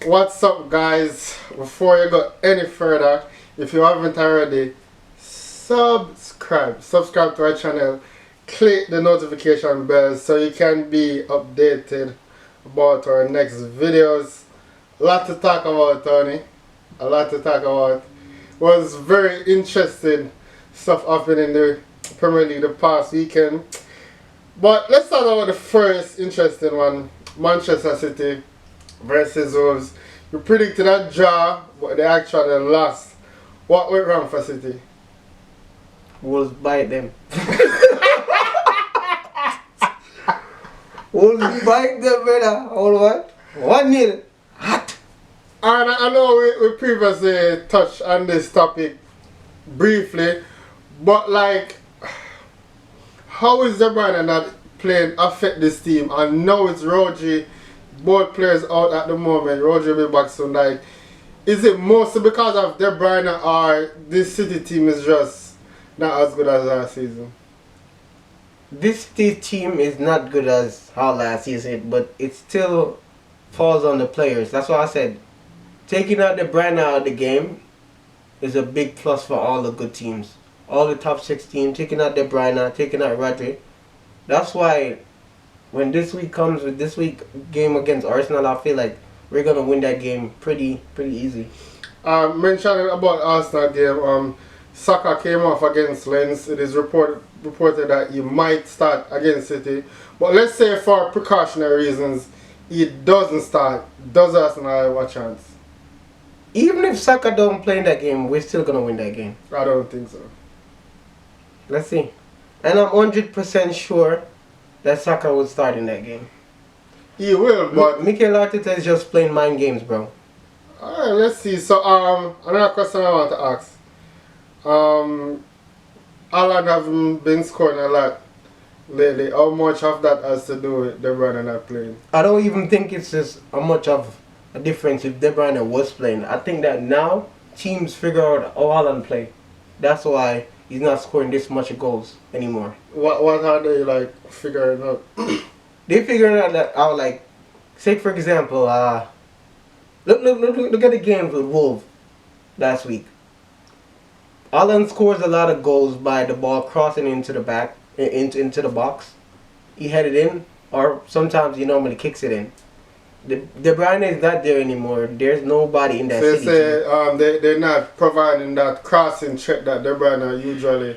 What's up, guys? Before you go any further, if you haven't already, subscribe to our channel, click the notification bell so you can be updated about our next videos. A lot to talk about, Tony. A lot to talk about. Was very interesting stuff happening in the Premier League the past weekend. But let's talk about the first interesting one. Manchester City versus Wolves. You predicted a draw, but they actually lost. What went wrong for City? Wolves bite them. Wolves bite them, brother. All what? 1-0. Hot. And I know we previously touched on this topic briefly, but like, how is De Bruyne not playing affect this team? And now it's Rodri, both players out at the moment. Rodri will be back soon. Like, is it mostly because of De Bruyne or this City team is just not as good as last season? This team is not good as how last season, but it still falls on the players. That's why I said taking out De Bruyne out of the game is a big plus for all the good teams. All the top 6 teams, taking out De Bruyne, taking out Rodri. That's why when this week comes with this week game against Arsenal, I feel like we're gonna win that game pretty easy. Mentioning about Arsenal game, Saka came off against Lens. It is reported that he might start against City. But let's say for precautionary reasons, he doesn't start. Does Arsenal have a chance? Even if Saka don't play in that game, we're still gonna win that game. I don't think so. Let's see. And I'm 100% sure that Saka will start in that game. He will, but Mikel Arteta is just playing mind games, bro. alright, let's see. So another question I want to ask. Alan haven't been scoring a lot lately. How much of that has to do with De Bruyne not playing? I don't even think it's just how much of a difference if De Bruyne was playing. I think that now teams figure out how Alan play. That's why he's not scoring this much goals anymore. What are they like figuring out? They figuring out like, say for example, look at the games with Wolves last week. Alan scores a lot of goals by the ball crossing into the back, into the box. He headed in, or sometimes he normally kicks it in. De Bruyne is not there anymore. There's nobody in that So city. say they're not providing that crossing threat that De Bruyne usually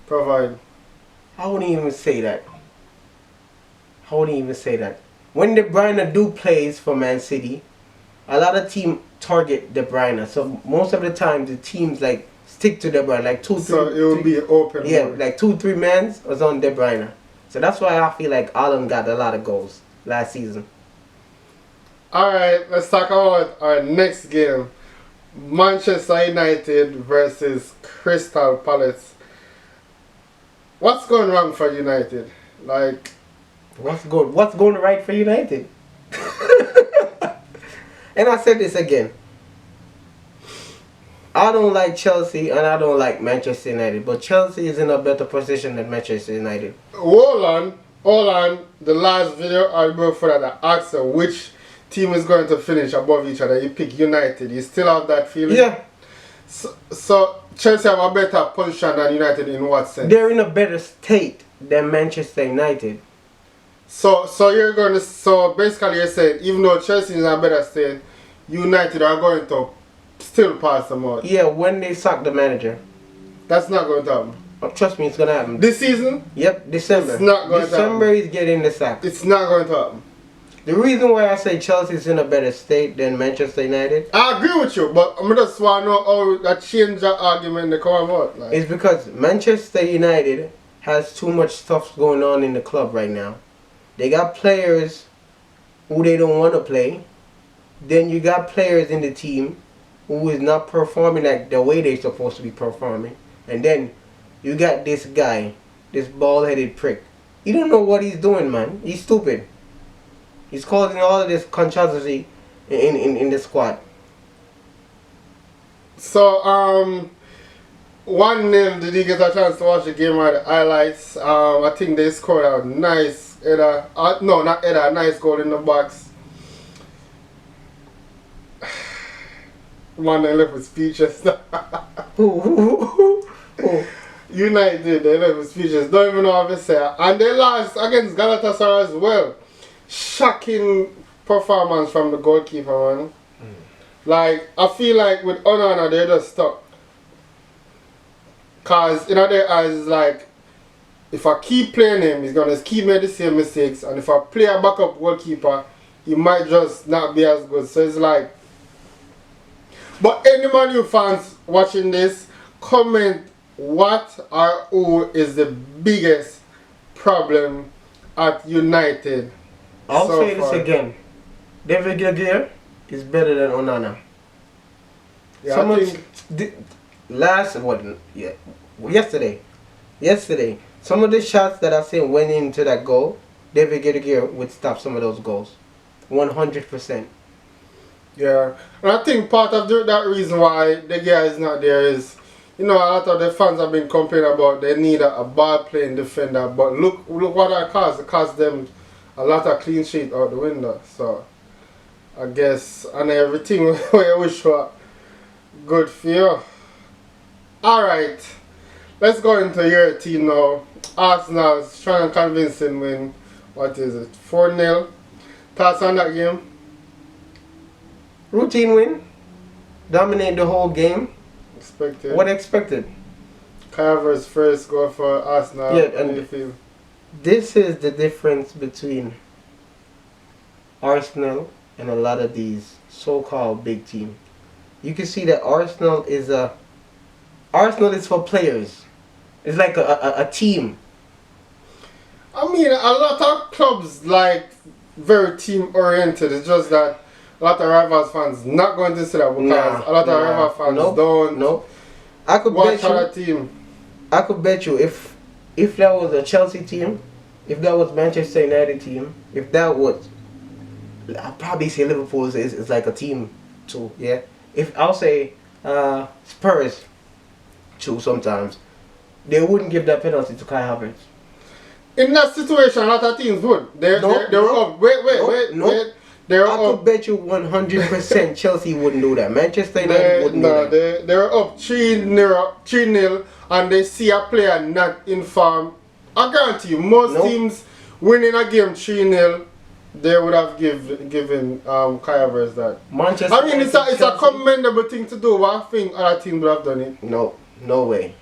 provide. I wouldn't even say that. When De Bruyne do plays for Man City, a lot of teams target De Bruyne. So most of the time the teams like stick to De Bruyne, like 2-3. So it will be open. Yeah, more. like 2-3 men was on De Bruyne. So that's why I feel like Alan got a lot of goals last season. Alright, let's talk about our next game. Manchester United versus Crystal Palace. What's going wrong for United? Like, What's going right for United? And I said this again. I don't like Chelsea and I don't like Manchester United, but Chelsea is in a better position than Manchester United. hold on. The last video I before that I asked her which team is going to finish above each other. You pick United. You still have that feeling? Yeah. So Chelsea have a better position than United in what sense? They're in a better state than Manchester United. So basically you're saying even though Chelsea is in a better state, United are going to still pass them out. Yeah, when they sack the manager. That's not going to happen. Oh, trust me, it's gonna happen. This season? Yep, December. It's not going to December is getting the sack. It's not going to happen. The reason why I say Chelsea is in a better state than Manchester United I agree with you, but I just want to know how that change that argument they come about. Like. is because Manchester United has too much stuff going on in the club right now. They got players who they don't want to play. Then you got players in the team who is not performing like the way they're supposed to be performing. And then you got this guy, this bald-headed prick. You don't know what he's doing, man. He's stupid. He's causing all of this controversy in the squad. So, 1-0, did you get a chance to watch the game or the highlights? I think they scored a nice header. No, not header, a nice goal in the box. Man, they left with speeches. Who? United, they left with speeches. Don't even know how to say it. And they lost against Galatasaray as well. Shocking performance from the goalkeeper, man. Like, I feel like with Onana, they're just stuck. Because in their eyes, it's like, if I keep playing him, he's going to keep making the same mistakes. And if I play a backup goalkeeper, he might just not be as good. So it's like... But any Man U fans watching this, comment what or who is the biggest problem at United. I'll so say far. this again. David Gea is better than Onana. Yeah, I think... Yesterday, some of the shots that I seen went into that goal, David Gea would stop some of those goals. 100%. Yeah, and I think part of that reason why the guy is not there is, you know, a lot of the fans have been complaining about they need a ball-playing defender, but look what that cost. It cost them a lot of clean sheet out the window. So, I guess, and everything we wish for good for you. Alright, let's go into your team now. Arsenal's trying to convince him win, what is it, 4-0? Thoughts on that game? Routine win. Dominate the whole game. Expected. What expected? Carver's first goal for Arsenal. Yeah, How do and you feel? this is the difference between Arsenal and a lot of these so-called big teams. You can see that Arsenal is for players. It's like a team. I mean, a lot of clubs like very team oriented. It's just that a lot of Rivals fans not going to see that because a lot of Rivals fans don't I could watch bet you, other team. I could bet you if that was a Chelsea team, if that was Manchester United team, if that was, I'll probably say Liverpool is like a team too. Yeah. If I'll say Spurs too sometimes, they wouldn't give that penalty to Kai Havertz. In that situation, a lot of teams would. They were up. Wait. I could bet you 100% Chelsea wouldn't do that. Manchester United wouldn't do that. They were up 3-0 and they see a player not in form. I guarantee you, most teams winning a game 3-0, they would have given Kai Havertz that. Manchester I mean, it's a commendable thing to do, but I think other teams would have done it. No way.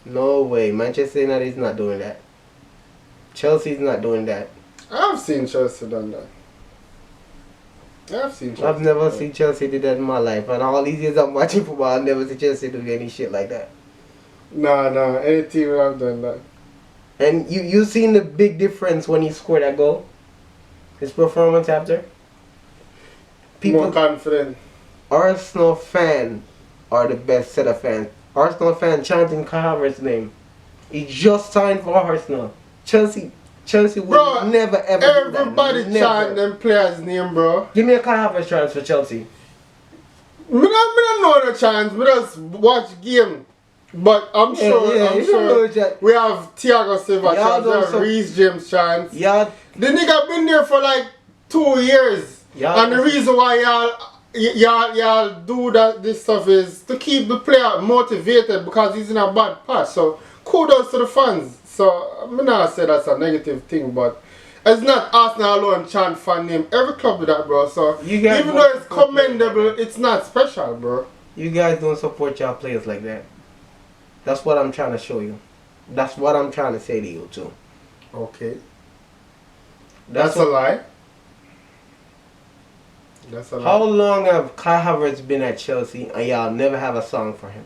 No way. Manchester United is not doing that. Chelsea's not doing that. I've seen Chelsea done that. I've never seen Chelsea do that in my life. And all these years I'm watching football, I've never seen Chelsea do any shit like that. Nah, any team would have done that. And you seen the big difference when he scored that goal? His performance after? People, more confident. Arsenal fans are the best set of fans. Arsenal fans chanting Kai Havertz's name. He just signed for Arsenal. Chelsea would never ever do that. Everybody chant them players' name, bro. Give me a Kai Havertz chance for Chelsea. Me don't know the chance. Me just watch game. But I'm sure we have Thiago Silva chance, we have Reece James chance. Yeah. The nigga been there for like 2 years. And the reason why y'all do this stuff is to keep the player motivated because he's in a bad patch. So kudos to the fans. So I'm not say that's a negative thing, but it's not Arsenal alone chant fan name. Every club do that, bro. So even though it's commendable, it's not special, bro. You guys don't support y'all players like that. That's what I'm trying to show you. That's what I'm trying to say to you too. Okay. That's a lie. That's a lie. How long have Kai Havertz been at Chelsea and y'all never have a song for him?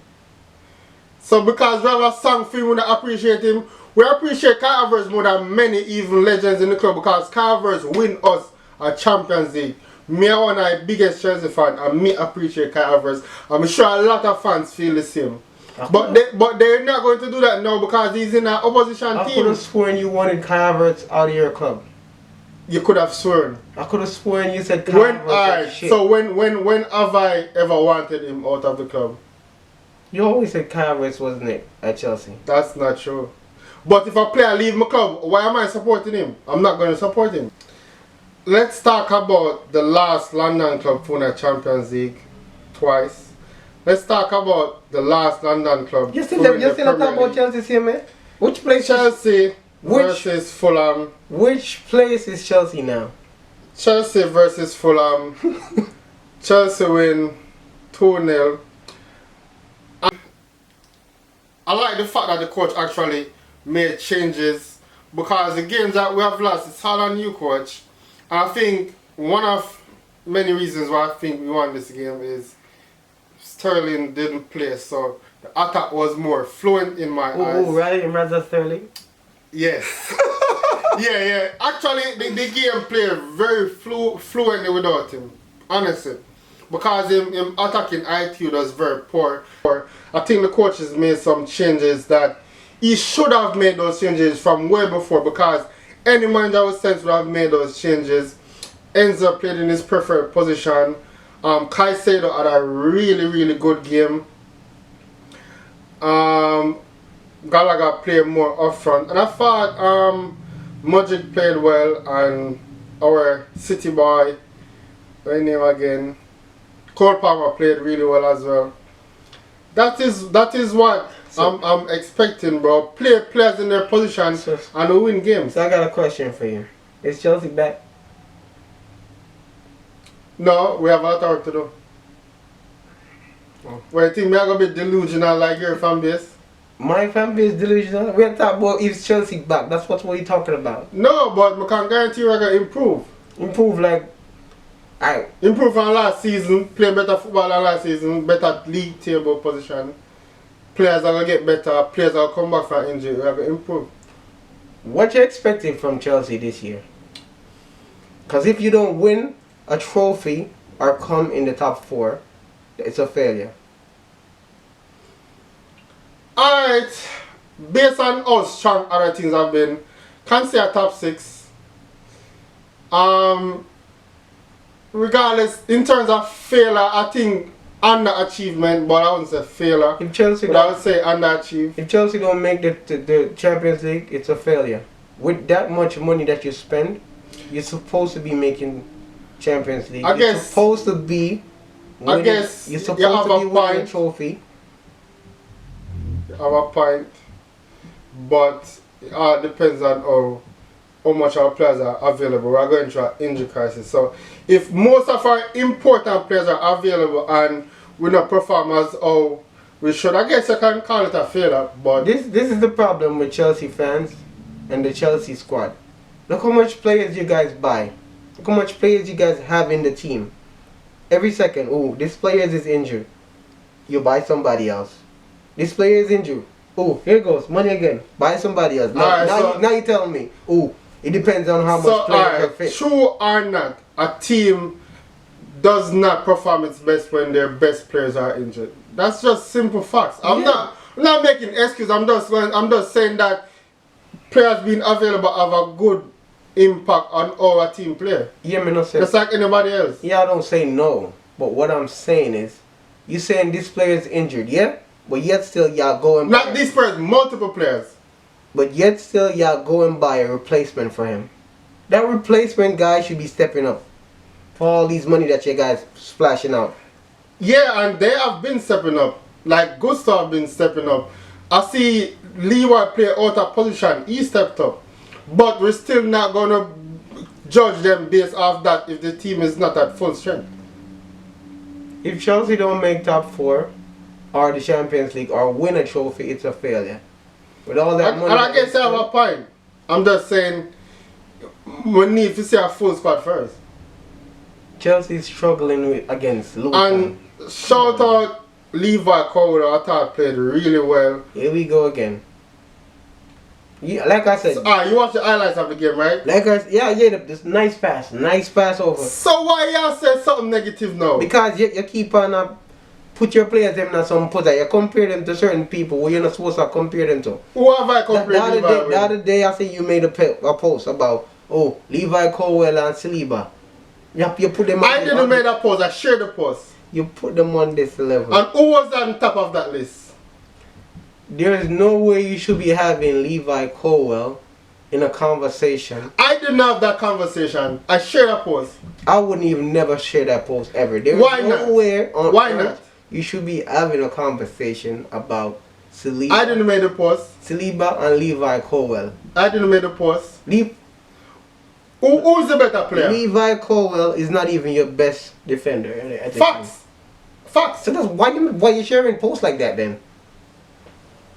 So because we have a song for him, we don't appreciate him. We appreciate Kai Havertz more than many even legends in the club because Kai Havertz win us a Champions League. Me are one of the biggest Chelsea fan and me appreciate Kai Havertz. I'm sure a lot of fans feel the same. But they're not going to do that now because he's in an opposition team. I could have sworn you wanted Kai Havertz out of your club. You could have sworn. I could have sworn you said Kai Havertz. Shit. So when have I ever wanted him out of the club? You always said Kai Havertz wasn't it at Chelsea. That's not true. But if a player leave my club, why am I supporting him? I'm not going to support him. Let's talk about the last London club for the Champions League. twice. Let's talk about the last London club. You still talk about Chelsea here, man? Which place? Chelsea versus Fulham. Which place is Chelsea now? Chelsea versus Fulham. Chelsea win 2-0. I like the fact that the coach actually made changes, because the games that we have lost, it's all on you, coach. And I think one of many reasons why I think we won this game is Sterling didn't play, so the attack was more fluent in my eyes. Oh, right, rather Sterling? Yes. yeah. Actually, the game played very fluently without him, honestly. Because him attacking IQ was very poor. I think the coach has made some changes that he should have made those changes from way before, because any man that was sent would have made those changes. Enzo played in his preferred position. Caicedo had a really good game. Gallagher played more up front, and I thought Modric played well, and our City boy, what's his name again? Cole Palmer played really well as well. That is what I'm expecting, bro. Play players in their position and win games. So I got a question for you. Is Chelsea back? No, we have a lot of work to do. Well, you think me are going to be delusional like your fan base? My fan base delusional? We're talking about if Chelsea back. That's what we're talking about. No, but I can guarantee we're going to improve. Improve like... Alright. Improve from last season, play better football than last season, better league table position. Players are going to get better, players are going to come back from injury, we're going to improve. What you expecting from Chelsea this year? Because if you don't win a trophy or come in the top 4, it's a failure. Alright, based on how strong other teams have been, can't say a top 6. Regardless, in terms of failure, I think underachievement, but I wouldn't say failure. If Chelsea but I would say underachieve. If Chelsea don't make the Champions League, it's a failure. With that much money that you spend, you're supposed to be making Champions League. You're supposed to be winning, you're supposed to be winning a trophy. You have a point, but it all depends on how much our players are available. We are going through an injury crisis. So if most of our important players are available and we not perform as how we should, I guess I can call it a failure. But this is the problem with Chelsea fans and the Chelsea squad. Look how much players you guys buy. Look how much players you guys have in the team. Every second, oh, this player is injured. You buy somebody else. This player is injured. Oh, here goes, money again. Buy somebody else. Now you tell me. Oh, it depends on how much players can fit. True or not, a team does not perform its best when their best players are injured. That's just simple facts. I'm not making excuses. I'm just saying that players being available have a good impact on our team play. Yeah, me not saying. Just like anybody else. Yeah, I don't say no. But what I'm saying is, you saying this player is injured, yeah? But yet still y'all go and not these players, multiple players. But yet still y'all go and buy a replacement for him. That replacement guy should be stepping up for all these money that you guys splashing out. Yeah, and they have been stepping up. Like Gustav have been stepping up. I see Leroy play out of position. He stepped up. But we're still not going to judge them based off that if the team is not at full strength. If Chelsea don't make top 4 or the Champions League or win a trophy, it's a failure. With all that money... And I guess I have a point. I'm just saying we need to see a full squad first. Chelsea's struggling against Luton. And shout out Levi Cowder, I thought played really well. Here we go again. Yeah, like I said. So, you watched the highlights of the game, right? Like I said, yeah, this nice pass over. So why y'all say something negative now? Because you keep on put your players them in some position. You compare them to certain people who you're not supposed to compare them to. Who have I compared them to? The other day I see you made a post about Levi Colwell and Saliba. You put them. I didn't make that post. I shared the post. You put them on this level. And who was on top of that list? There is no way you should be having Levi Colwell in a conversation. I didn't have that conversation. I shared a post. I wouldn't even never share that post ever. There's Why not? nowhere on Why earth not? you should be having a conversation about Saliba. I didn't make the post. Saliba and Levi Colwell. I didn't make the post. Le- Who's the better player? Levi Colwell is not even your best defender. I think. Facts. Facts. So that's why you sharing posts like that then?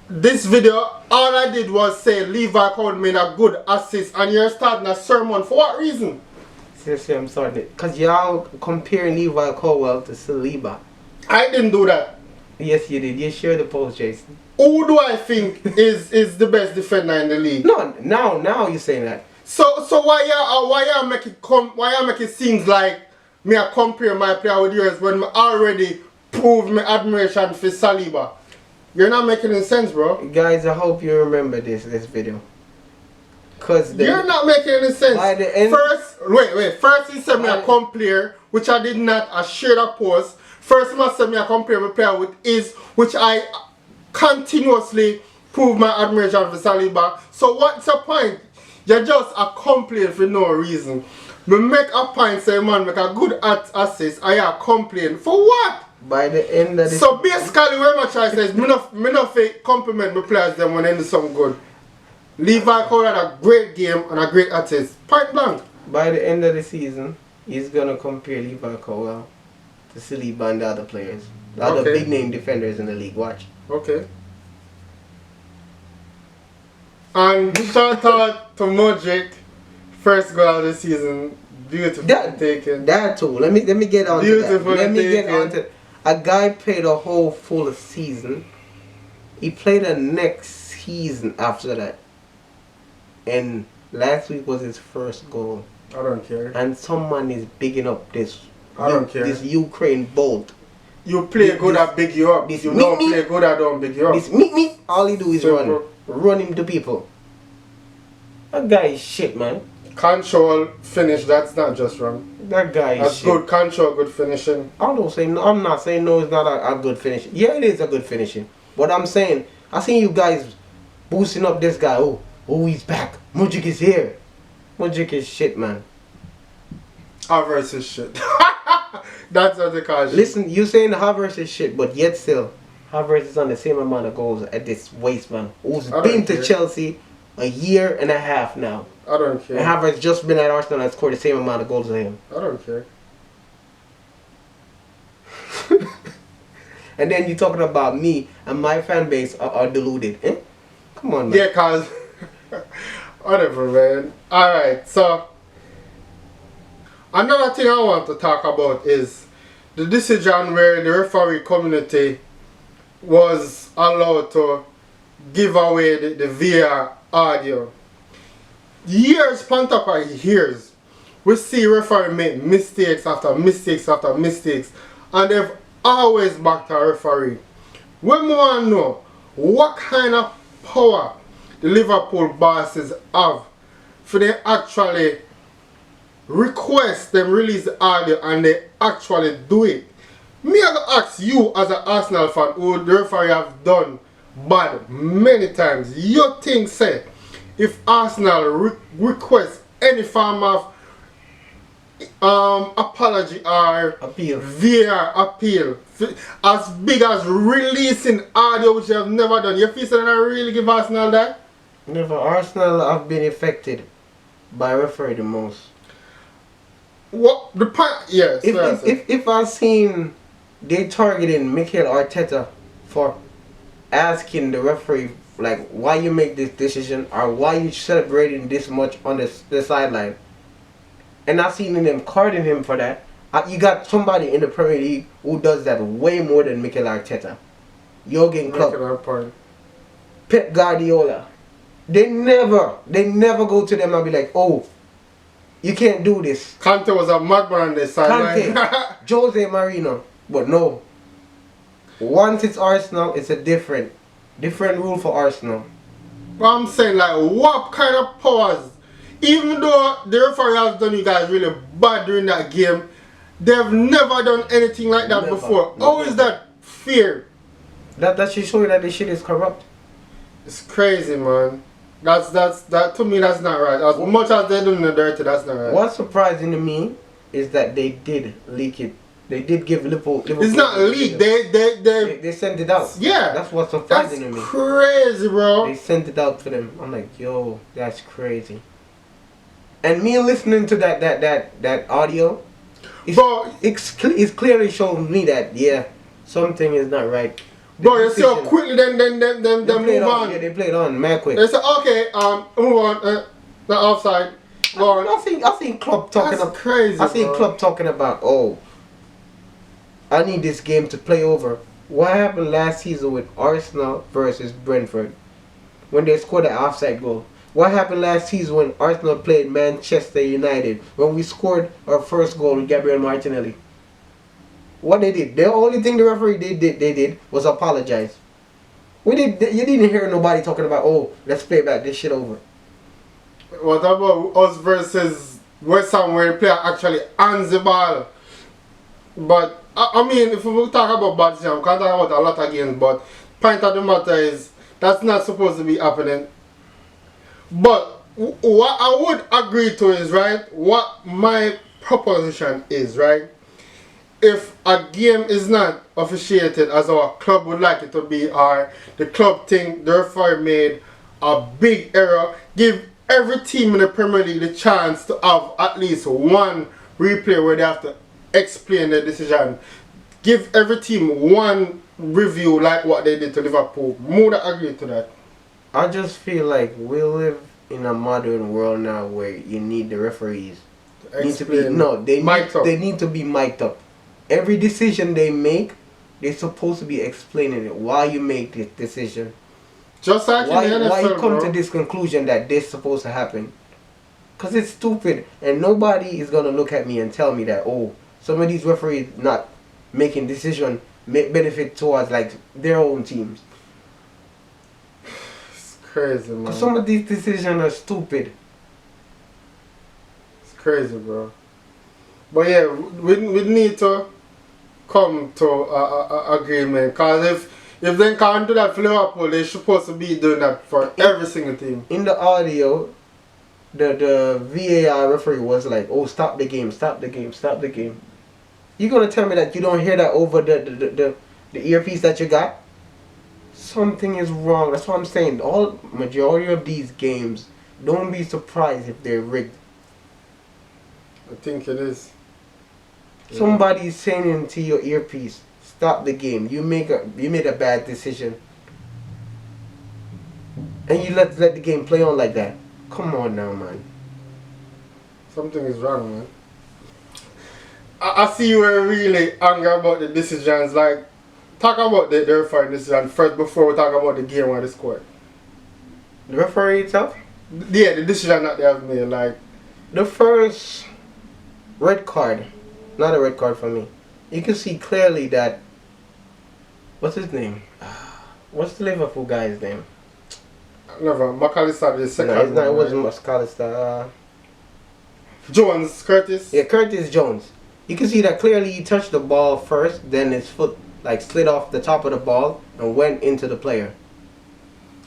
This video, all I did was say Levi Colwell made a good assist and you're starting a sermon. For what reason? Seriously, I'm starting it. Because y'all comparing Levi Colwell to Saliba. I didn't do that. Yes, you did. You shared the post, Jason. Who do I think is the best defender in the league? No, now you're saying that. So why you make it seems like me I compare my player with yours when I already proved my admiration for Saliba? You're not making any sense, bro. Guys, I hope you remember this video. Cause you're not making any sense. By the end, First he said me a compare, which I did not. I shared a post. First he must say me a compare my player with his, which I continuously prove my admiration for Saliba. So what's the point? You're just a complaint for no reason. Me make a point say man make a good assist. I a complaint for what? By the end of the so basically what my choice is me no fake compliment my players them when they do something good. Levi Colwell had a great game and a great assist. Point blank. By the end of the season, he's gonna compare Levi Colwell to Saliba and the other players. The other big name defenders in the league. Watch. Okay. And shout out to Modric, first goal of the season, beautiful taken. That too. Let me get on to that. Let me taken. get on to. A guy played a whole full season. He played the next season after that, and last week was his first goal. I don't care. And someone is bigging up this. I don't care. This Ukraine bolt. You play good, I big you up. You don't play good, I don't big you up. This me. All he do is run him to people. That guy is shit, man. Control, finish, that's not just wrong. That guy is that's shit. Good control, good finishing. I'm not saying no, it's not a good finishing. Yeah, it is a good finishing. But I'm saying, I seen you guys boosting up this guy. Oh, he's back. Modric is here. Modric is shit, man. Havertz is shit. That's what they call shit. Listen, you saying Havertz is shit, but yet still, Havertz is on the same amount of goals at this waste man who's been to Chelsea a year and a half now. I don't care. And Havertz just been at Arsenal and scored the same amount of goals as him. I don't care. And then you talking about me and my fan base are deluded. Eh? Come on, man. Yeah, cause whatever, man. Alright, so another thing I want to talk about is the decision where the referee community was allowed to give away the VAR audio. Years, years, we see referee make mistakes after mistakes after mistakes, and they've always backed a referee. We want to know what kind of power the Liverpool bosses have for they actually request them release the audio and they actually do it. Me I go ask you as an Arsenal fan who the referee have done bad many times. You think say if Arsenal request any form of apology or appeal, VAR appeal, as big as releasing audio which they have never done, you feel that I really give Arsenal that? Never. Arsenal have been affected by referee the most. What the point? Yes. If I seen they targeting Mikel Arteta for asking the referee like why you make this decision or why you celebrating this much on the sideline, and I seen them carding him for that. You got somebody in the Premier League who does that way more than Mikel Arteta. Jurgen Klopp, Pep Guardiola. They never go to them and be like, oh, you can't do this. Conte was a madman on the sideline. Jose Mourinho. But no. Once it's Arsenal, it's a different rule for Arsenal. But I'm saying, like, what kind of powers? Even though the referee has done you guys really bad during that game, they've never done anything like that before. How is that fair? That should show you that this shit is corrupt. It's crazy, man. That to me that's not right. As much as they're doing the dirty, that's not right. What's surprising to me is that they did leak it. They did give Liverpool it's not leaked. They sent it out. Yeah. That's what's surprising to me. Crazy, bro. They sent it out to them. I'm like, yo, that's crazy. And me listening to that audio, it's clearly showing me that something is not right. Bro, you see how quickly them move on. Yeah, they played on, man, quick. They said, okay, move on. Not offside. Go on. I seen Klopp talking That's crazy. I seen Klopp talking about, I need this game to play over. What happened last season with Arsenal versus Brentford when they scored an offside goal? What happened last season when Arsenal played Manchester United when we scored our first goal with Gabriel Martinelli? What they did? The only thing the referee did was apologize. You didn't hear nobody talking about, let's play back this shit over. What about us versus West Ham where the player actually hands the ball? But I mean, if we talk about bad decision, we can talk about a lot of games, but point of the matter is that's not supposed to be happening. But what I would agree to is, right, what my proposition is, right, if a game is not officiated as our club would like it to be, or the club think the referee made a big error, give every team in the Premier League the chance to have at least one replay where they have to explain their decision. Give every team one review like what they did to Liverpool. More than agree to that. I just feel like we live in a modern world now where you need the referees. They need to be mic'd up. Every decision they make, they're supposed to be explaining it. Why you make this decision. Just like why in the NFL, why you come bro. to this conclusion that this is supposed to happen. Because it's stupid. And nobody is going to look at me and tell me that, some of these referees not making decision benefit towards like their own teams. It's crazy, man. Because some of these decisions are stupid. It's crazy, bro. But yeah, we need to come to a agreement. Because if they can't do that for Liverpool, they're supposed to be doing that for every single team. In the audio, the VAR referee was like, stop the game, stop the game, stop the game. You gonna tell me that you don't hear that over the earpiece that you got? Something is wrong. That's what I'm saying. Majority of these games, don't be surprised if they're rigged. I think it is. Somebody's saying into your earpiece, stop the game. You made a bad decision. And you let the game play on like that. Come on now, man. Something is wrong, man. I see you were really angry about the decisions. Like, talk about the referee decision first before we talk about the game or the score. The referee itself? Yeah, the decision that they have made. Like, the first red card, not a red card for me. You can see clearly that. What's his name? What's the Liverpool guy's name? Never. McAllister the second. No, it wasn't McAllister. Jones, Curtis. Yeah, Curtis Jones. You can see that clearly he touched the ball first, then his foot slid off the top of the ball and went into the player.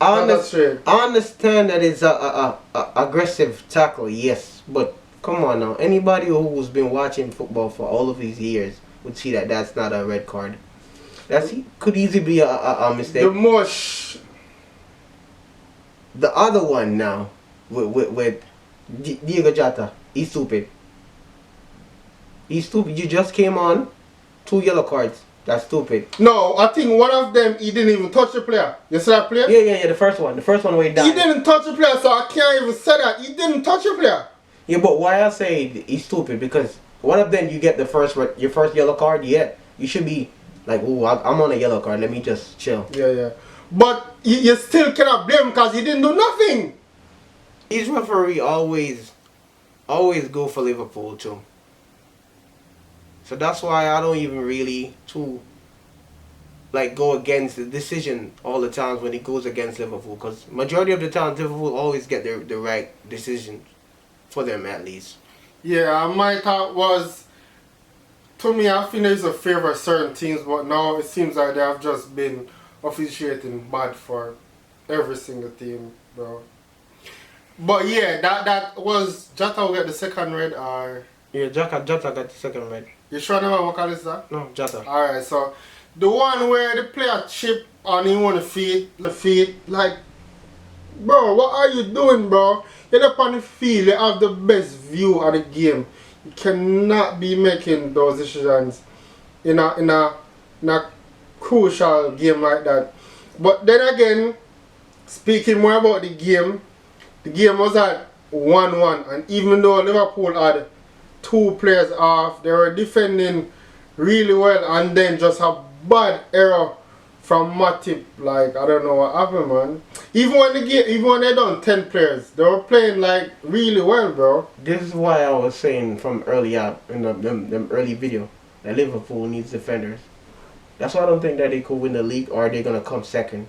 I understand that it's a aggressive tackle, yes, but come on now. Anybody who's been watching football for all of these years would see that that's not a red card. Could easily be a mistake. The other one now with Diego Jota, he's stupid. He's stupid. You just came on, 2 yellow cards. That's stupid. No, I think one of them, he didn't even touch the player. You see that player? Yeah, the first one. The first one where he died. He didn't touch the player, so I can't even say that. He didn't touch the player. Yeah, but why I say he's stupid, because one of them you get your first yellow card, you should be like, I'm on a yellow card, let me just chill. Yeah. But you still cannot blame him because he didn't do nothing. These referee always go for Liverpool too. So that's why I don't even really go against the decision all the times when it goes against Liverpool, because majority of the time Liverpool always get the right decision for them at least. Yeah, my thought was, to me, I think there's a favor certain teams, but now it seems like they have just been officiating bad for every single team, bro. But yeah, that was Jota will get the second red, or Yeah, Jota got the second red. you sure never McAllister? No, Jota. Alright, so the one where the player chip on him on the feet, like, bro, what are you doing, bro? You're up on the field, you have the best view of the game. You cannot be making those decisions in a crucial game like that. But then again, speaking more about the game was at 1-1, and even though Liverpool had two players off, they were defending really well, and then just a bad error from Matip. Like, I don't know what happened, man. Even when they done 10 players, they were playing like really well, bro. This is why I was saying from earlier in them early video that Liverpool needs defenders. That's why I don't think that they could win the league or they're gonna come second.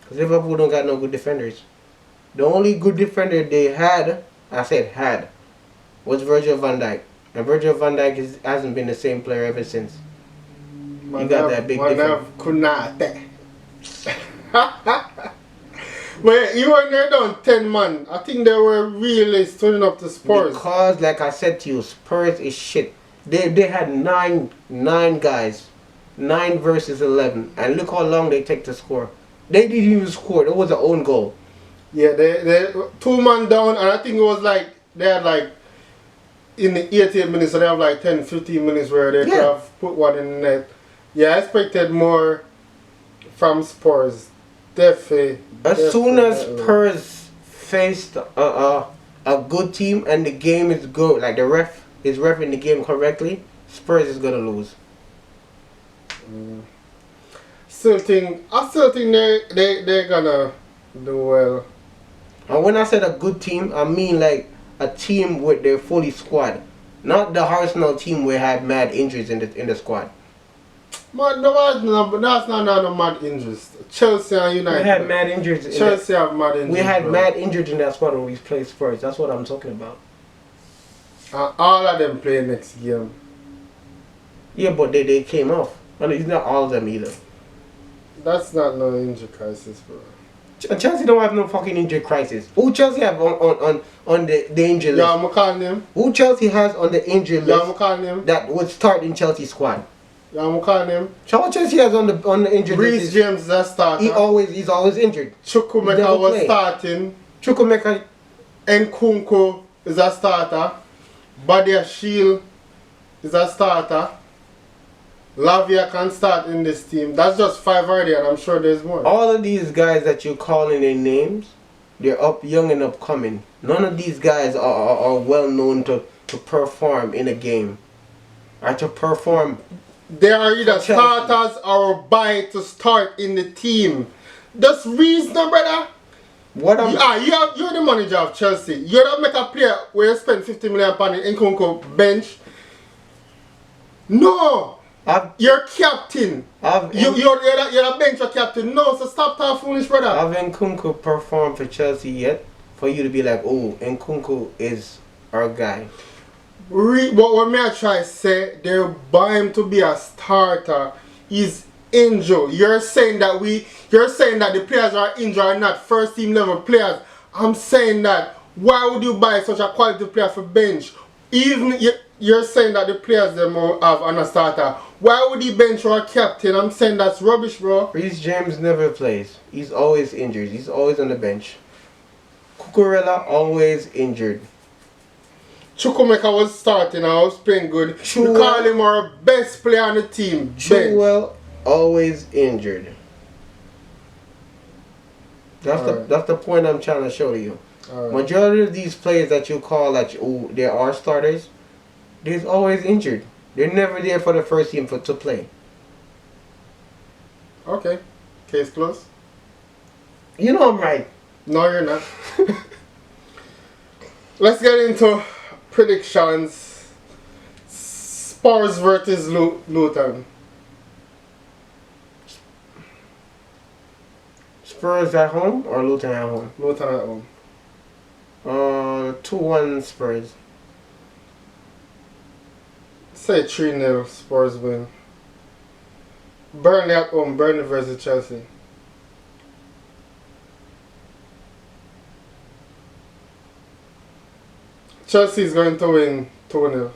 Cause Liverpool don't got no good defenders. The only good defender they had, I said had, was Virgil van Dijk. And Virgil van Dijk hasn't been the same player ever since. You got that big difference. Kunate. But even when they done 10 man, I think they were really turning up the Spurs. Because, like I said to you, Spurs is shit. They had nine guys, 9 versus 11, and look how long they take to score. They didn't even score. It was an own goal. Yeah, they 2 man down, and I think it was like they had like in the 88 minutes, so they have like 10-15 minutes where they could have put one in the net. Yeah, I expected more from Spurs. Definitely. As soon as Spurs faced a good team and the game is good, like the ref is reffing the game correctly, Spurs is gonna lose. I still think they're gonna do well. And when I said a good team, I mean like a team with their fully squad, not the Arsenal team where had mad injuries in the squad. But that's not no mad injuries. Chelsea and United. We had mad injuries. Chelsea have mad injuries. We had bro. mad injuries in that squad when we played Spurs. That's what I'm talking about. All of them play next game. Yeah, but they came off. And it's not all of them either. That's not no injury crisis, bro. Chelsea don't have no fucking injury crisis. Who Chelsea have on the injury list? Yeah, I'm calling him. Who Chelsea has on the injury list? Yeah, I'm calling him. That would start in Chelsea squad. Yeah, I'm calling him. So what Chelsea has on the injury list? Reece James is a starter. He's always injured. Chukwuemeka was starting. Chukwuemeka. Nkunku is a starter. Badia Shield is a starter. Lavia can start in this team. That's just 5 already, and I'm sure there's more. All of these guys that you're calling their names, they're up young and upcoming. None of these guys are well known to perform in a game. Or to perform. They are either starters or buy to start in the team. That's reasonable, brother. You're the manager of Chelsea. You don't make a player where you spend 50 million pounds in Nkunku bench. No. You're captain. You're the bench captain. No, so stop talking foolish, brother. Have Nkunku performed for Chelsea yet? For you to be like, oh, Nkunku is our guy. What may I try to say? They're buying him to be a starter. He's injured. You're saying that the players are injured and not first team level players. I'm saying that why would you buy such a quality player for bench? Even you're saying that the players they have on a starter. Why would he bench or a captain? I'm saying that's rubbish, bro. Reece James never plays. He's always injured. He's always on the bench. Cucurella always injured. Chukwuemeka was starting. I was playing good. You call him our best player on the team. Chilwell always injured. That's the point I'm trying to show you. Right. Majority of these players that you call they are starters, they're always injured. They're never there for the first team to play. Okay. Case closed. You know I'm right. No, you're not. Let's get into predictions. Spurs versus Luton. Spurs at home or Luton at home? Luton at home. 2-1 Spurs. Say 3-0 Spurs win. Burnley at home. Burnley versus Chelsea. Chelsea is going to win 2-0.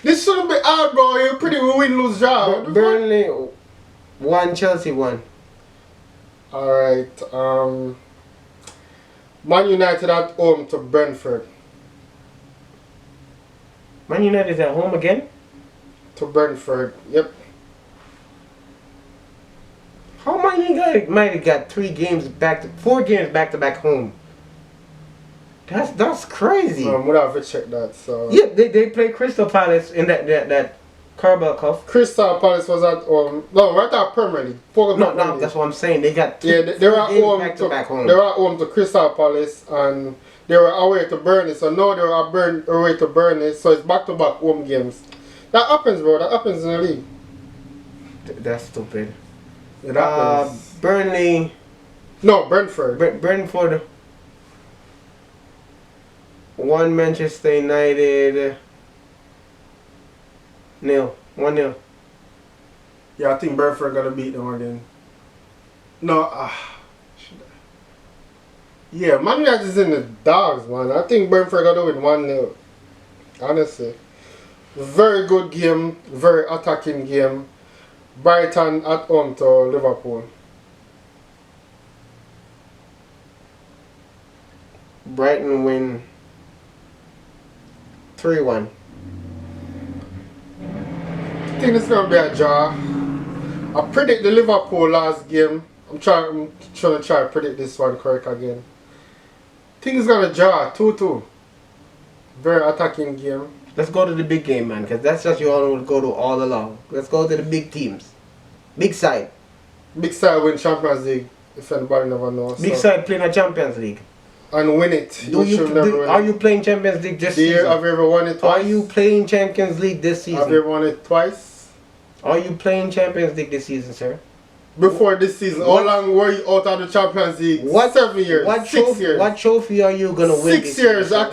This shouldn't be hard, bro. You're pretty win-lose draw. Burnley 1, Chelsea 1. Alright. Man United at home to Brentford. Man United is at home again? To Brentford. Yep. How Man United might have got 4 games back to back home? That's crazy. We'll have to check that. So yeah, they play Crystal Palace in that Carabao Cup. Crystal Palace was at home. No, right at Premier League. No, that's what I'm saying. They got they were at home back home. They were at home to Crystal Palace and they were away to Burnley. So now they were away to Burnley. So it's back-to-back home games. That happens, bro. That happens in the league. That's stupid. It happens. Burnley. No, Brentford. Brentford. 1 Manchester United. 1-0. Yeah, I think Brentford gonna beat them again. No, yeah, Man United is in the dogs, man. I think Brentford gonna win 1-0. Honestly, very good game, very attacking game. Brighton at home to Liverpool. Brighton win 3-1. I think it's gonna be a draw. I predict the Liverpool last game. I'm trying to predict this one correct again. I think it's gonna draw 2-2. Very attacking game. Let's go to the big game, man, because that's what you all will go to all along. Let's go to the big teams. Big side. Big side win Champions League, if anybody never knows. Big side playing a Champions League. And win it. Are you playing Champions League this season? Have you ever won it twice? Are you playing Champions League this season? Have you ever won it twice? Are you playing Champions League this season, sir? Before this season, how long were you out of the Champions League? 7 years. 6 years. What trophy are you gonna win? 6 years. I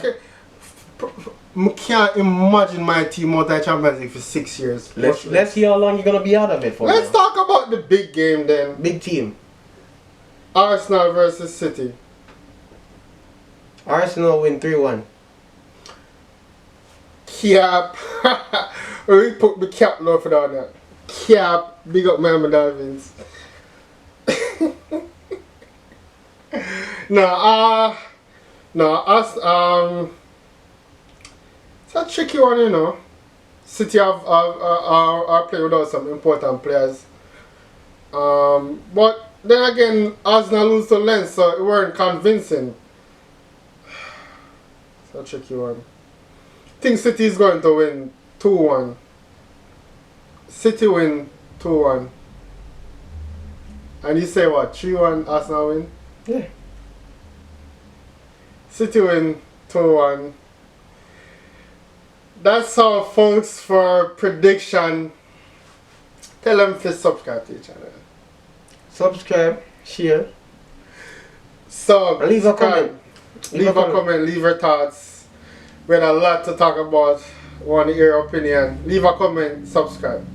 can't imagine my team out of the Champions League for 6 years. Let's see how long you're gonna be out of it for. Let's talk about the big game then. Big team. Arsenal versus City. Arsenal win 3-1. Cap. We put the cap low for that. Cap. Big up Miami Dolphins. It's a tricky one, you know. City are playing without some important players. But then again, Arsenal lose to Lens, so it weren't convincing. It's a tricky one. I think City is going to win 2-1. City win 2-1. And you say what? 3-1 Arsenal win? Yeah. City win 2-1. That's all, folks, for prediction. Tell them to subscribe to the channel. Subscribe, share. So leave a comment. Leave a comment, leave your thoughts. We had a lot to talk about. Want to hear your opinion. Leave a comment, subscribe.